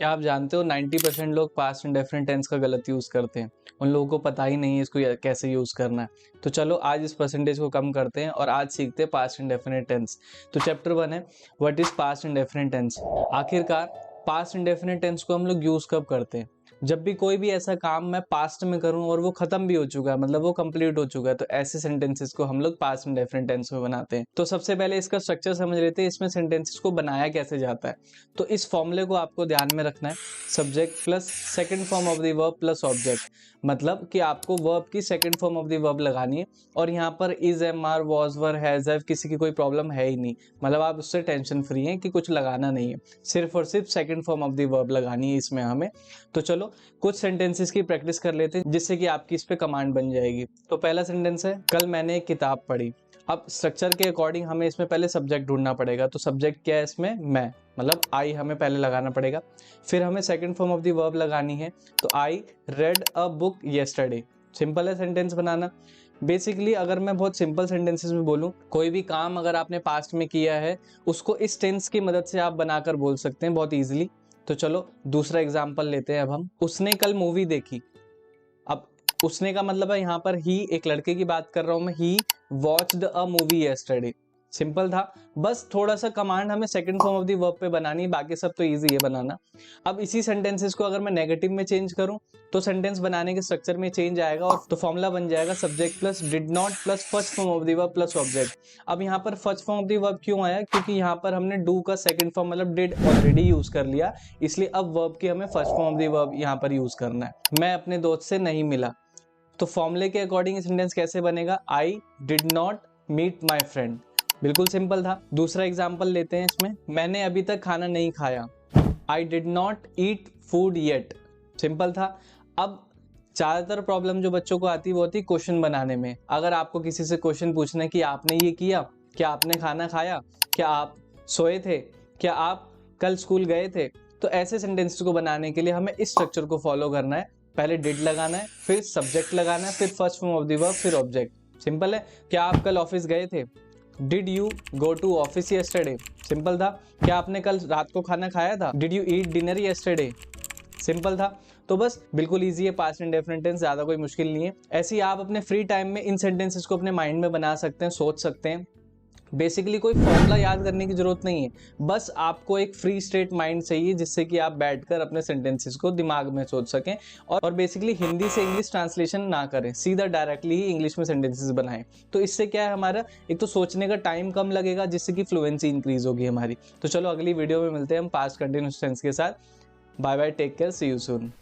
क्या आप जानते हो 90% लोग पास्ट इंडेफिनिट टेंस का गलत यूज़ करते हैं। उन लोगों को पता ही नहीं है इसको कैसे यूज़ करना है। तो चलो आज इस परसेंटेज को कम करते हैं और आज सीखते हैं पास्ट इंडेफिनिट टेंस। तो चैप्टर 1 है what is past indefinite tense. आखिरकार पास्ट इंडेफिनिट टेंस को हम लोग यूज़ कब करते हैं? जब भी कोई भी ऐसा काम मैं पास्ट में करूं और वो खत्म भी हो चुका है, मतलब वो कंप्लीट हो चुका है, तो ऐसे सेंटेंसेस को हम लोग पास्ट इंडेफिनिट टेंस में बनाते हैं। तो सबसे पहले इसका स्ट्रक्चर समझ लेते हैं, इसमें सेंटेंसेस को बनाया कैसे जाता है। तो इस फॉर्मूले को आपको ध्यान में रखना है, subject plus second form of the verb plus object. मतलब कि आपको वर्ब की second form of the verb लगानी है और यहाँ पर is, am are, was, were, has, have किसी की कोई प्रॉब्लम है ही नहीं। मतलब आप उससे टेंशन फ्री हैं कि कुछ लगाना नहीं है, सिर्फ और सिर्फ second form of the verb लगानी है इसमें हमें। तो चलो कुछ सेंटेंसेस की प्रैक्टिस कर लेते हैं जिससे कि आपकी इस पे कमांड बन जाएगी। तो पहला सेंटेंस है कल मैंने एक किताब पढ़ी। अब स्ट्रक्चर के अकॉर्डिंग हमें इसमें पहले सब्जेक्ट ढूंढना पड़ेगा। तो सब्जेक्ट क्या है इसमें? मैं, मतलब आई हमें पहले लगाना पड़ेगा। फिर हमें second form of the verb लगानी है। तो I read a book yesterday. Simple है सेंटेंस बनाना। बेसिकली अगर मैं बहुत सिंपल सेंटेंसेस में बोलूं, कोई भी काम अगर आपने पास्ट में किया है उसको इस टेंस की मदद से आप बनाकर बोल सकते हैं बहुत ईजिली। तो चलो दूसरा एग्जाम्पल लेते हैं अब हम। उसने कल मूवी देखी। अब उसने का मतलब है यहाँ पर ही, एक लड़के की बात कर रहा हूं मैं, he watched a movie yesterday. Simple था, बस थोड़ा सा कमांड हमें second form of the verb पे बनानी है, बाकी सब तो इजी है बनाना। अब इसी सेंटेंसेस को अगर मैं नेगेटिव में चेंज करूं तो सेंटेंस बनाने के स्ट्रक्चर में चेंज आएगा और तो फॉर्मूला बन जाएगा subject plus did not plus first form of the verb plus object. अब यहाँ पर first form of the verb क्यों आया? क्योंकि यहाँ पर हमने डू का सेकंड फॉर्म मतलब डिड ऑलरेडी यूज कर लिया, इसलिए अब वर्ब की हमें first form of the verb यहाँ पर यूज करना है। मैं अपने दोस्त से नहीं मिला। तो फॉर्मूले के अकॉर्डिंग सेंटेंस कैसे बनेगा? I did not meet my friend. बिल्कुल सिंपल था। दूसरा एग्जाम्पल लेते हैं इसमें, मैंने अभी तक खाना नहीं खाया। आई did not eat food yet. Simple था। अब ज्यादातर प्रॉब्लम जो बच्चों को आती है वो होती है क्वेश्चन बनाने में। अगर आपको किसी से क्वेश्चन पूछना है कि आपने ये किया, क्या आपने खाना खाया, क्या आप सोए थे, क्या आप कल स्कूल गए थे, तो ऐसे सेंटेंस को बनाने के लिए हमें इस स्ट्रक्चर को फॉलो करना है। पहले डिड लगाना है, फिर सब्जेक्ट लगाना है, फिर first form of the verb, फिर ऑब्जेक्ट। सिंपल है। क्या आप कल ऑफिस गए थे? Did you go to office yesterday? Simple था। क्या आपने कल रात को खाना खाया था? Did you eat dinner yesterday? Simple था। तो बस बिल्कुल इजी है पास्ट इंडेफिनिट टेंस, ज्यादा कोई मुश्किल नहीं है। ऐसे ही आप अपने फ्री टाइम में इन सेंटेंसेस को अपने माइंड में बना सकते हैं, सोच सकते हैं। बेसिकली कोई फॉर्मूला याद करने की जरूरत नहीं है, बस आपको एक फ्री स्टेट माइंड चाहिए जिससे कि आप बैठकर अपने सेंटेंसेस को दिमाग में सोच सकें और बेसिकली हिंदी से इंग्लिश ट्रांसलेशन ना करें, सीधा डायरेक्टली ही इंग्लिश में सेंटेंसेस बनाएं। तो इससे क्या है, हमारा एक तो सोचने का टाइम कम लगेगा जिससे कि फ्लुएंसी इंक्रीज होगी हमारी। तो चलो अगली वीडियो में मिलते हैं हम पास्ट कंटिन्यूअस टेंस के साथ। Bye bye, take care, see you soon.